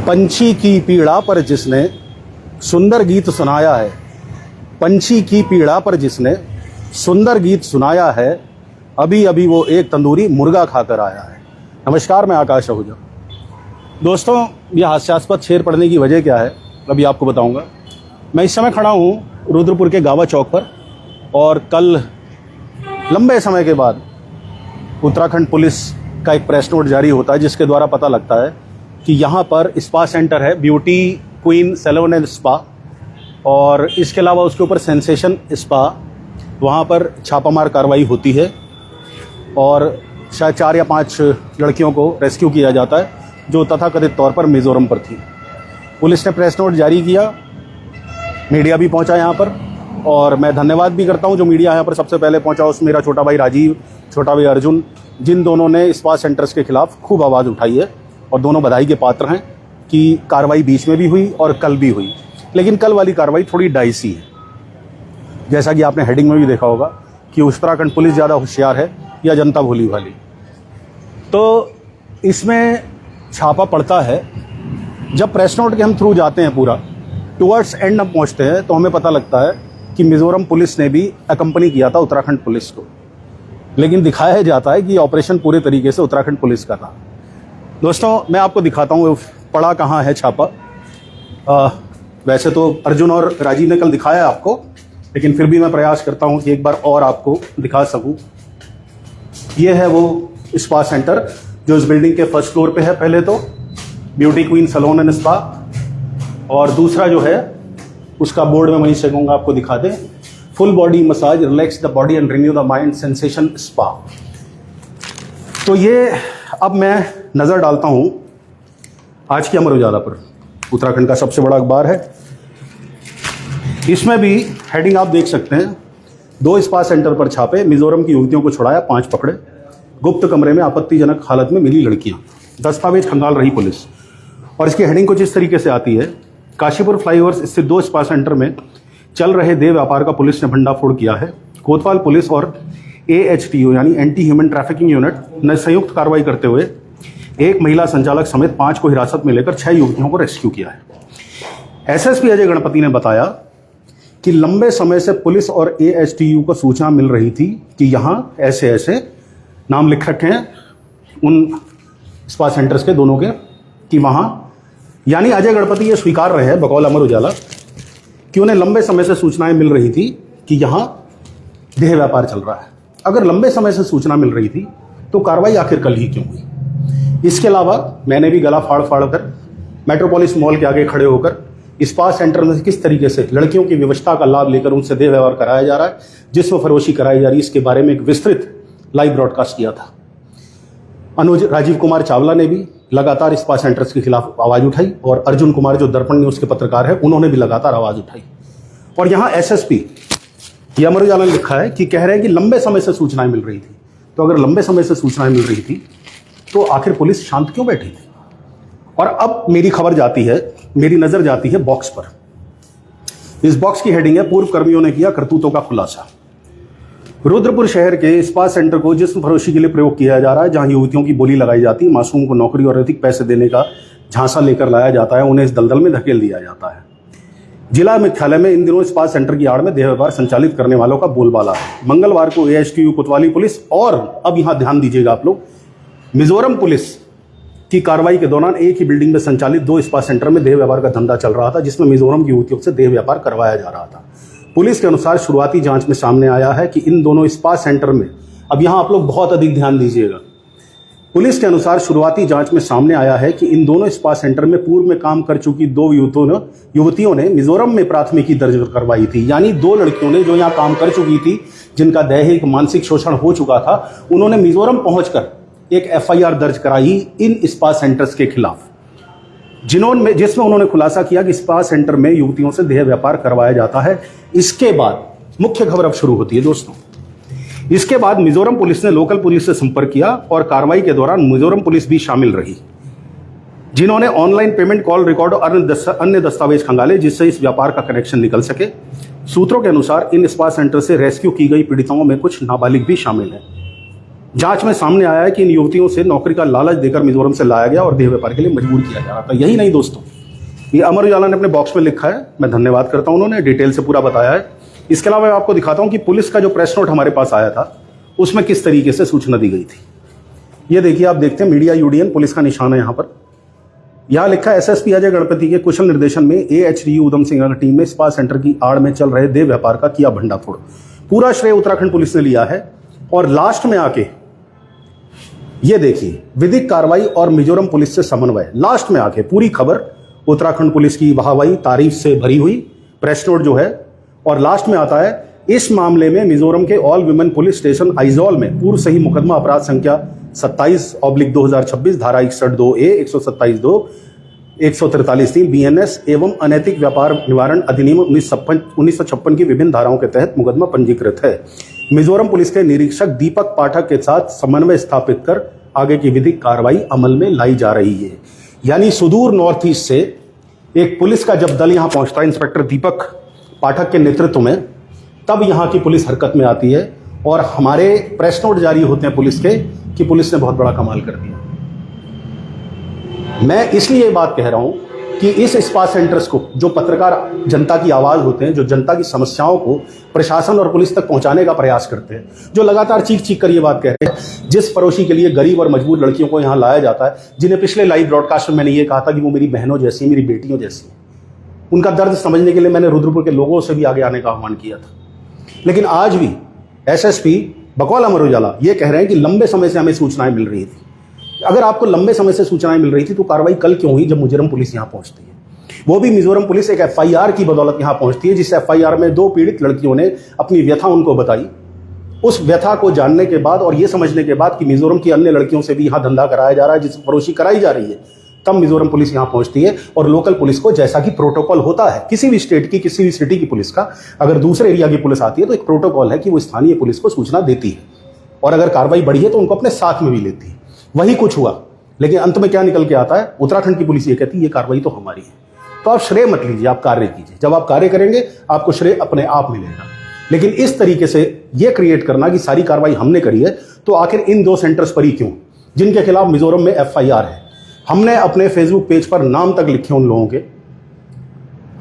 पंछी की पीड़ा पर जिसने सुंदर गीत सुनाया है, पंछी की पीड़ा पर जिसने सुंदर गीत सुनाया है, अभी अभी वो एक तंदूरी मुर्गा खाकर आया है। नमस्कार, मैं आकाश आहूजा। दोस्तों, ये हास्यास्पद शेर पढ़ने की वजह क्या है अभी आपको बताऊंगा। मैं इस समय खड़ा हूँ रुद्रपुर के गावा चौक पर, और कल लंबे समय के बाद उत्तराखंड पुलिस का एक प्रेस नोट जारी होता है, जिसके द्वारा पता लगता है कि यहाँ पर स्पा सेंटर है, beauty queen salon and spa, और इसके अलावा उसके ऊपर सेंसेशन स्पा। वहाँ पर छापामार कार्रवाई होती है और शायद 4 या 5 लड़कियों को रेस्क्यू किया जाता है, जो तथाकथित तौर पर मिज़ोरम पर थी। पुलिस ने प्रेस नोट जारी किया, मीडिया भी पहुंचा यहाँ पर, और मैं धन्यवाद भी करता हूँ जो मीडिया यहाँ पर सबसे पहले पहुंचा। उसमें मेरा छोटा भाई राजीव, छोटा भाई अर्जुन, जिन दोनों ने स्पा सेंटर्स के खिलाफ खूब आवाज़ उठाई है, और दोनों बधाई के पात्र हैं कि कार्रवाई बीच में भी हुई और कल भी हुई। लेकिन कल वाली कार्रवाई थोड़ी डाइसी है, जैसा कि आपने हेडिंग में भी देखा होगा कि उत्तराखंड पुलिस ज़्यादा होशियार है या जनता भोली भाली। तो इसमें छापा पड़ता है, जब प्रेस नोट के हम थ्रू जाते हैं, पूरा टुवर्ड्स एंड में पहुंचते हैं, तो हमें पता लगता है कि मिज़ोरम पुलिस ने भी अकम्पनी किया था उत्तराखंड पुलिस को। लेकिन दिखाया जाता है कि ऑपरेशन पूरे तरीके से उत्तराखंड पुलिस का था। दोस्तों, मैं आपको दिखाता हूँ पड़ा कहाँ है छापा। वैसे तो अर्जुन और राजीव ने कल दिखाया आपको, लेकिन फिर भी मैं प्रयास करता हूँ कि एक बार और आपको दिखा सकूँ। ये है वो स्पा सेंटर जो इस बिल्डिंग के फर्स्ट फ्लोर पे है। पहले तो beauty queen salon and spa, और दूसरा जो है उसका बोर्ड में वहीं से कहूँगा आपको दिखा दें, full body massage, relax the body and renew the mind, sensation spa. तो ये अब मैं नज़र डालता हूँ आज की अमर उजाला पर, उत्तराखंड का सबसे बड़ा अखबार है। इसमें भी हेडिंग आप देख सकते हैं, 2 स्पा सेंटर पर छापे, मिज़ोरम की युवतियों को छुड़ाया, 5 पकड़े, गुप्त कमरे में आपत्तिजनक हालत में मिली लड़कियां, दस्तावेज खंगाल रही पुलिस। और इसकी हेडिंग कुछ इस तरीके से आती है, काशीपुर फ्लाईओवर स्थित 2 स्पा सेंटर में चल रहे देह व्यापार का पुलिस ने भंडाफोड़ किया है। कोतवाल पुलिस और AHTU यानी एंटी ह्यूमन ट्रैफिकिंग यूनिट ने संयुक्त कार्रवाई करते हुए एक महिला संचालक समेत 5 को हिरासत में लेकर 6 युवतियों को रेस्क्यू किया है। SSP अजय गणपति ने बताया कि लंबे समय से पुलिस और AHTU को सूचना मिल रही थी कि यहाँ ऐसे ऐसे नाम लिख रखे हैं उन स्पा सेंटर्स के दोनों के, कि वहाँ, यानी अजय गणपति ये स्वीकार रहे हैं बकौल अमर उजाला कि उन्हें लंबे समय से सूचनाएं मिल रही थी कि यहाँ देह व्यापार चल रहा है। अगर लंबे समय से सूचना मिल रही थी तो कार्रवाई आखिर कल ही क्यों हुई? इसके अलावा मैंने भी गला फाड़ फाड़ कर मेट्रोपोलिस मॉल के आगे खड़े होकर स्पा सेंटर में किस तरीके से लड़कियों की व्यवस्था का लाभ लेकर उनसे देह व्यवहार कराया जा रहा है, जिसमें फरोशी कराई जा रही है, इसके बारे में एक विस्तृत लाइव ब्रॉडकास्ट किया था। अनुज राजीव कुमार चावला ने भी लगातार स्पा सेंटर्स के खिलाफ आवाज़ उठाई, और अर्जुन कुमार जो दर्पण न्यूज़ के पत्रकार हैं, उन्होंने भी लगातार आवाज़ उठाई। और यहाँ SSP ये अमर उजाला ने लिखा है कि कह रहे हैं कि लंबे समय से सूचनाएं मिल रही थी। तो अगर लंबे समय से सूचनाएं मिल रही थी तो आखिर पुलिस शांत क्यों बैठी थी? और अब मेरी खबर जाती है, मेरी नज़र जाती है बॉक्स पर। इस बॉक्स की हेडिंग है, पूर्व कर्मियों ने किया करतूतों का खुलासा। रुद्रपुर शहर के स्पा सेंटर को जिस्म फरोशी के लिए प्रयोग किया जा रहा है, जहां युवतियों की बोली लगाई जाती है, मासूम को नौकरी और अधिक पैसे देने का झांसा लेकर लाया जाता है, उन्हें इस दलदल में धकेल दिया जाता है। जिला मुख्यालय में इन दिनों स्पा सेंटर की आड़ में देह व्यापार संचालित करने वालों का बोलबाला है। मंगलवार को AHTU कोतवाली पुलिस और, अब यहां ध्यान दीजिएगा आप लोग, मिज़ोरम पुलिस की कार्रवाई के दौरान एक ही बिल्डिंग में संचालित 2 स्पा सेंटर में देह व्यापार का धंधा चल रहा था, जिसमें मिज़ोरम की युवतियों से देह व्यापार करवाया जा रहा था। पुलिस के अनुसार शुरुआती जांच में सामने आया है कि इन दोनों स्पा सेंटर में, अब यहां आप लोग बहुत अधिक ध्यान दीजिएगा, पुलिस के अनुसार शुरुआती जांच में सामने आया है कि इन दोनों स्पा सेंटर में पूर्व में काम कर चुकी 2 युवतियों ने मिज़ोरम में प्राथमिकी दर्ज करवाई थी। यानी 2 लड़कियों ने जो यहाँ काम कर चुकी थी, जिनका दैहिक मानसिक शोषण हो चुका था, उन्होंने मिज़ोरम पहुंचकर एक FIR दर्ज कराई इन स्पा सेंटर्स के खिलाफ, जिसमें उन्होंने खुलासा किया कि स्पा सेंटर में युवतियों से देह व्यापार करवाया जाता है। इसके बाद मुख्य खबर अब शुरू होती है दोस्तों। इसके बाद मिज़ोरम पुलिस ने लोकल पुलिस से संपर्क किया, और कार्रवाई के दौरान मिज़ोरम पुलिस भी शामिल रही, जिन्होंने ऑनलाइन पेमेंट, कॉल रिकॉर्ड और अन्य दस्तावेज खंगाले, जिससे इस व्यापार का कनेक्शन निकल सके। सूत्रों के अनुसार इन स्पा सेंटर से रेस्क्यू की गई पीड़िताओं में कुछ नाबालिग भी शामिल हैं। जांच में सामने आया है कि इन युवतियों से नौकरी का लालच देकर मिजोरम से लाया गया और देह व्यापार के लिए मजबूर किया जा रहा था। यही नहीं दोस्तों, ये अमर उजाला ने अपने बॉक्स में लिखा है, मैं धन्यवाद करता हूं, उन्होंने डिटेल से पूरा बताया है। इसके अलावा मैं आपको दिखाता हूं कि पुलिस का जो प्रेस नोट हमारे पास आया था उसमें किस तरीके से सूचना दी गई थी। ये देखिए, आप देखते हैं मीडिया यूडीएन पुलिस का निशान है। यहाँ पर यहाँ लिखा है, एसएसपी अजय गणपति के कुशल निर्देशन में एएचडीयू उधम सिंह की टीम ने स्पा सेंटर की आड़ में चल रहे देह व्यापार का किया भंडाफोड़। पूरा श्रेय उत्तराखंड पुलिस ने लिया है। और लास्ट में आके ये देखिए, विधिक कार्रवाई और मिजोरम पुलिस से समन्वय। लास्ट में आके पूरी खबर उत्तराखंड पुलिस की वाहवाही तारीफ से भरी हुई प्रेस नोट जो है, और लास्ट में आता है, इस मामले में मिजोरम के all women police station Aizawl में पूर्व सही मुकदमा अपराध संख्या 27/2026 धारा 61(2)A 127(2) 143(3) बीएनएस एवं अनैतिक व्यापार निवारण अधिनियम 1956 की विभिन्न धाराओं के तहत मुकदमा पंजीकृत है। मिजोरम पुलिस के निरीक्षक दीपक पाठक के साथ समन्वय स्थापित कर आगे की विधिक कार्रवाई अमल में लाई जा रही है। यानी सुदूर नॉर्थ ईस्ट से एक पुलिस का जब दल यहां पहुंचता है इंस्पेक्टर दीपक पाठक के नेतृत्व में, तब यहां की पुलिस हरकत में आती है और हमारे प्रेस नोट जारी होते हैं पुलिस के कि पुलिस ने बहुत बड़ा कमाल कर दिया। मैं इसलिए ये बात कह रहा हूं कि इस स्पा सेंटर्स को, जो पत्रकार जनता की आवाज होते हैं, जो जनता की समस्याओं को प्रशासन और पुलिस तक पहुंचाने का प्रयास करते हैं, जो लगातार चीख चीख कर ये बात कह रहे हैं, जिस फरोशी के लिए गरीब और मजबूर लड़कियों को यहां लाया जाता है, जिन्हें पिछले लाइव ब्रॉडकास्ट में मैंने ये कहा था कि वो मेरी बहनों जैसी, मेरी बेटियों जैसी, उनका दर्द समझने के लिए मैंने रुद्रपुर के लोगों से भी आगे आने का आह्वान किया था। लेकिन आज भी एसएसपी बकौल अमर उजाला ये कह रहे हैं कि लंबे समय से हमें सूचनाएं मिल रही थी। अगर आपको लंबे समय से सूचनाएं मिल रही थी तो कार्रवाई कल क्यों हुई जब मिजोरम पुलिस यहां पहुंचती है? वो भी मिजोरम पुलिस एक एफआईआर की बदौलत यहां पहुंचती है, जिस एफआईआर में 2 पीड़ित लड़कियों ने अपनी व्यथा उनको बताई। उस व्यथा को जानने के बाद और ये समझने के बाद कि मिजोरम की अन्य लड़कियों से भी यहां धंधा कराया जा रहा है, जिससे फरोशी कराई जा रही है, तब मिजोरम पुलिस यहां पहुंचती है। और लोकल पुलिस को, जैसा कि प्रोटोकॉल होता है किसी भी स्टेट की, किसी भी सिटी की पुलिस का, अगर दूसरे एरिया की पुलिस आती है तो एक प्रोटोकॉल है कि वो स्थानीय पुलिस को सूचना देती है और अगर कार्रवाई बढ़ी है तो उनको अपने साथ में भी लेती है। वही कुछ हुआ, लेकिन अंत में क्या निकल के आता है? उत्तराखंड की पुलिस ये कहती है ये कार्रवाई तो हमारी है। तो आप श्रेय मत लीजिए, आप कार्य कीजिए। जब आप कार्य करेंगे आपको श्रेय अपने आप मिलेगा। लेकिन इस तरीके से ये क्रिएट करना कि सारी कार्रवाई हमने करी है, तो आखिर इन 2 सेंटर्स पर ही क्यों, जिनके खिलाफ मिजोरम में एफआईआर है? हमने अपने फेसबुक पेज पर नाम तक लिखे उन लोगों के,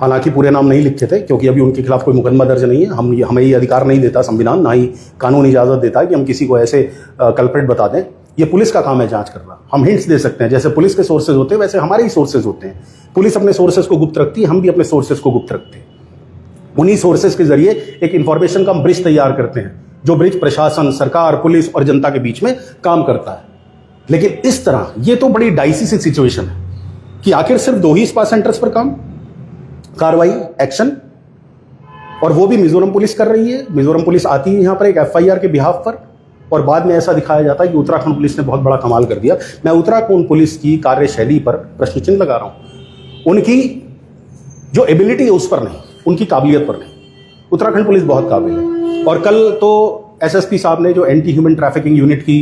हालांकि पूरे नाम नहीं लिखे थे क्योंकि अभी उनके खिलाफ कोई मुकदमा दर्ज नहीं है। हमें ये अधिकार नहीं देता संविधान, ना ही कानून इजाजत देता है कि हम किसी को ऐसे कल्प्रेट बता दें। ये पुलिस का काम है जांच करना। हम हिंट्स दे सकते हैं, जैसे पुलिस के सोर्सेज होते हैं वैसे हमारे ही सोर्सेज होते हैं। पुलिस अपने सोर्सेज को गुप्त रखती है, हम भी अपने सोर्सेज को गुप्त रखते हैं। उन्हीं सोर्सेज के जरिए एक इंफॉर्मेशन का ब्रिज तैयार करते हैं, जो ब्रिज प्रशासन, सरकार, पुलिस और जनता के बीच में काम करता है। लेकिन इस तरह ये तो बड़ी डाइसी सी सिचुएशन है कि आखिर सिर्फ 2 ही स्पा सेंटर्स पर काम, कार्रवाई, एक्शन, और वो भी मिजोरम पुलिस कर रही है। मिजोरम पुलिस आती है यहां पर एक एफआईआर के बिहाफ पर और बाद में ऐसा दिखाया जाता है कि उत्तराखंड पुलिस ने बहुत बड़ा कमाल कर दिया। मैं उत्तराखंड पुलिस की कार्यशैली पर प्रश्न चिन्ह लगा रहा हूं। उनकी जो एबिलिटी है उस पर नहीं, उनकी काबिलियत पर नहीं। उत्तराखंड पुलिस बहुत काबिल है। और कल तो एसएसपी साहब ने, जो एंटी ह्यूमन ट्रैफिकिंग यूनिट की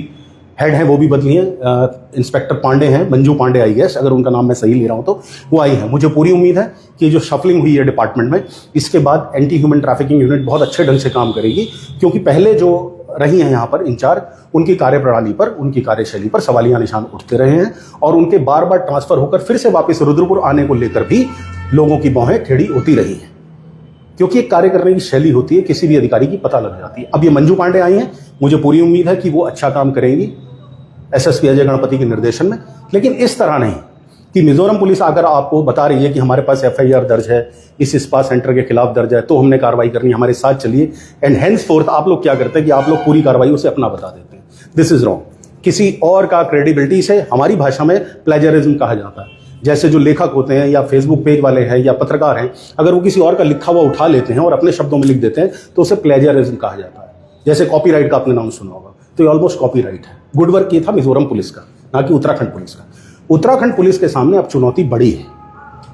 हेड हैं, वो भी बदली हैं। इंस्पेक्टर पांडे हैं, मंजू पांडे आई गेस, अगर उनका नाम मैं सही ले रहा हूं तो, वो आई है। मुझे पूरी उम्मीद है कि जो शफलिंग हुई है डिपार्टमेंट में, इसके बाद एंटी ह्यूमन ट्रैफिकिंग यूनिट बहुत अच्छे ढंग से काम करेगी, क्योंकि पहले जो रही हैं यहाँ पर इंचार्ज, उनकी कार्यप्रणाली पर, उनकी कार्यशैली पर सवालिया निशान उठते रहे हैं और उनके बार बार ट्रांसफर होकर फिर से वापस रुद्रपुर आने को लेकर भी लोगों की भौहें टेढ़ी होती रही हैं, क्योंकि एक कार्य करने की शैली होती है, किसी भी अधिकारी की पता लग जाती है। अब ये मंजू पांडे आई हैं, मुझे पूरी उम्मीद है कि वो अच्छा काम करेंगी एसएसपी अजय गणपति के निर्देशन में। लेकिन इस तरह नहीं कि मिजोरम पुलिस आकर आपको बता रही है कि हमारे पास एफआईआर दर्ज है, इस स्पा सेंटर के खिलाफ दर्ज है, तो हमने कार्रवाई करनी, हमारे साथ चलिए। एंड हेंस फोर्थ आप लोग क्या करते हैं कि आप लोग पूरी कार्रवाई उसे अपना बता देते हैं। This is wrong. किसी और का क्रेडिबिलिटी से, हमारी भाषा में प्लेजरिज्म कहा जाता है। जैसे जो लेखक होते हैं या फेसबुक पेज वाले हैं या पत्रकार हैं, अगर वो किसी और का लिखा हुआ उठा लेते हैं और अपने शब्दों में लिख देते हैं तो उसे प्लेजरिज्म कहा जाता है। जैसे कॉपीराइट का आपने नाम सुना होगा, तो ये ऑलमोस्ट कॉपीराइट है। गुड वर्क ये था मिजोरम पुलिस का, ना कि उत्तराखंड पुलिस का। उत्तराखंड पुलिस के सामने अब चुनौती बड़ी है।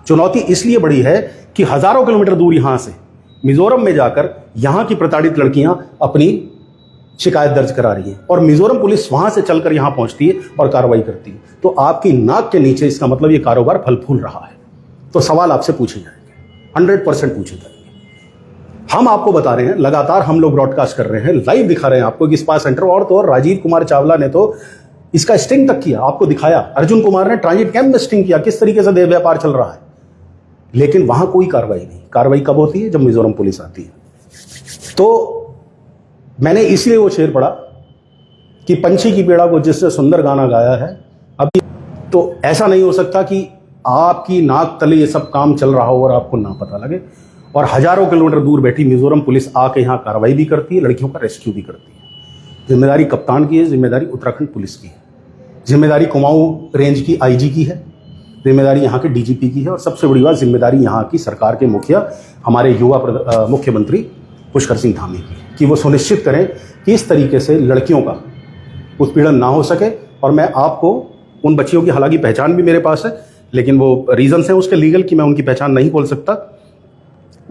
चुनौती इसलिए बड़ी है कि हजारों किलोमीटर दूर यहां से मिजोरम में जाकर यहां की प्रताड़ित लड़कियां अपनी शिकायत दर्ज करा रही है और मिजोरम पुलिस वहां से चलकर यहां पहुंचती है और कार्रवाई करती है। तो आपकी नाक के नीचे इसका मतलब ये कारोबार फल फूल रहा है। तो सवाल आपसे पूछे जाएंगे, 100% पूछे जाएंगे। हम आपको बता रहे हैं, लगातार हम लोग ब्रॉडकास्ट कर रहे हैं, लाइव दिखा रहे हैं आपको कि स्पा सेंटर, और तो और राजीव कुमार चावला ने तो इसका स्टिंग तक किया, आपको दिखाया। अर्जुन कुमार ने ट्रांजिट कैंप में स्टिंग किया, किस तरीके से देह व्यापार चल रहा है। लेकिन वहां कोई कार्रवाई नहीं। कार्रवाई कब होती है? जब मिजोरम पुलिस आती है। तो मैंने इसलिए वो शेर पढ़ा कि पंछी की पीड़ा को जिससे सुंदर गाना गाया है। अभी तो ऐसा नहीं हो सकता कि आपकी नाक तले ये सब काम चल रहा हो और आपको ना पता लगे। और हजारों किलोमीटर दूर बैठी मिजोरम पुलिस आके यहाँ कार्रवाई भी करती है, लड़कियों का रेस्क्यू भी करती है। जिम्मेदारी कप्तान की है, जिम्मेदारी उत्तराखंड पुलिस की है, जिम्मेदारी कुमाऊं रेंज की आईजी की है, जिम्मेदारी यहाँ के डीजीपी की है, और सबसे बड़ी बात जिम्मेदारी यहाँ की सरकार के मुखिया, हमारे युवा मुख्यमंत्री पुष्कर सिंह धामी की, कि वो सुनिश्चित करें कि इस तरीके से लड़कियों का उत्पीड़न ना हो सके। और मैं आपको उन बच्चियों की, हालांकि पहचान भी मेरे पास है, लेकिन वो रीजंस हैं उसके लीगल कि मैं उनकी पहचान नहीं बोल सकता,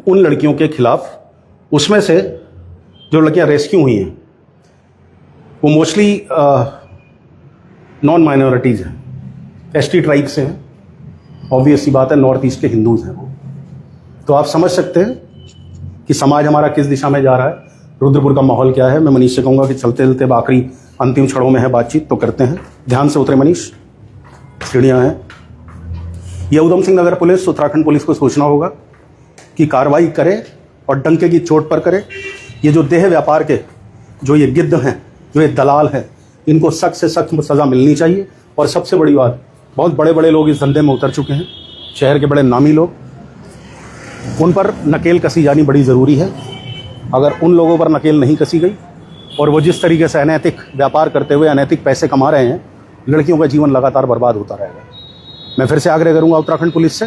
उन लड़कियों के खिलाफ, उसमें से जो लड़कियां रेस्क्यू हुई हैं वो मोस्टली नॉन माइनॉरिटीज़ हैं, एसटी ट्राइब से हैं। ऑब्वियस सी बात है, नॉर्थ ईस्ट के हिंदूज हैं वो। तो आप समझ सकते हैं कि समाज हमारा किस दिशा में जा रहा है, रुद्रपुर का माहौल क्या है। मैं मनीष से कहूँगा कि चलते चलते आखिरी अंतिम क्षणों में है बातचीत, तो करते हैं। ध्यान से उतरे मनीष, सीढ़ियाँ हैं। यह उधम सिंह नगर पुलिस, उत्तराखंड पुलिस को सोचना होगा कि कार्रवाई करे और डंके की चोट पर करे। ये जो देह व्यापार के जो ये गिद्ध हैं, जो ये दलाल हैं, इनको सख्त से सख्त सज़ा मिलनी चाहिए। और सबसे बड़ी बात, बहुत बड़े बड़े लोग इस धंधे में उतर चुके हैं, शहर के बड़े नामी लोग, उन पर नकेल कसी जानी बड़ी ज़रूरी है। अगर उन लोगों पर नकेल नहीं कसी गई और वो जिस तरीके से अनैतिक व्यापार करते हुए अनैतिक पैसे कमा रहे हैं, लड़कियों का जीवन लगातार बर्बाद होता रहेगा। मैं फिर से आग्रह करूंगा उत्तराखंड पुलिस से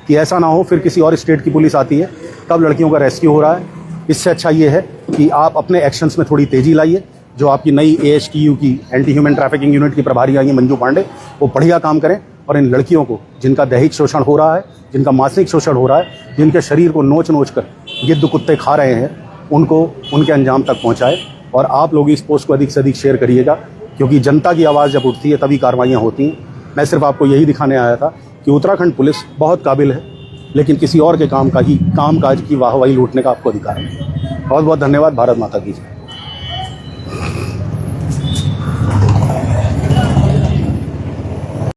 कि ऐसा ना हो फिर किसी और स्टेट की पुलिस आती है तब लड़कियों का रेस्क्यू हो रहा है। इससे अच्छा ये है कि आप अपने एक्शंस में थोड़ी तेज़ी लाइए। जो आपकी नई AHTU की एंटी ह्यूमन ट्रैफिकिंग यूनिट की प्रभारी आई हैं मंजू पांडे, वो बढ़िया काम करें और इन लड़कियों को, जिनका दैहिक शोषण हो रहा है, जिनका मानसिक शोषण हो रहा है, जिनके शरीर को नोच नोच कर गिद्ध कुत्ते खा रहे हैं, उनको उनके अंजाम तक पहुँचाए। और आप लोग इस पोस्ट को अधिक से अधिक शेयर करिएगा, क्योंकि जनता की आवाज़ जब उठती है तभी कार्रवाइयाँ होती हैं। मैं सिर्फ आपको यही दिखाने आया था कि उत्तराखंड पुलिस बहुत काबिल है, लेकिन किसी और के कामकाज की वाहवाही लूटने का आपको अधिकार नहीं है। बहुत बहुत धन्यवाद। भारत माता की जय।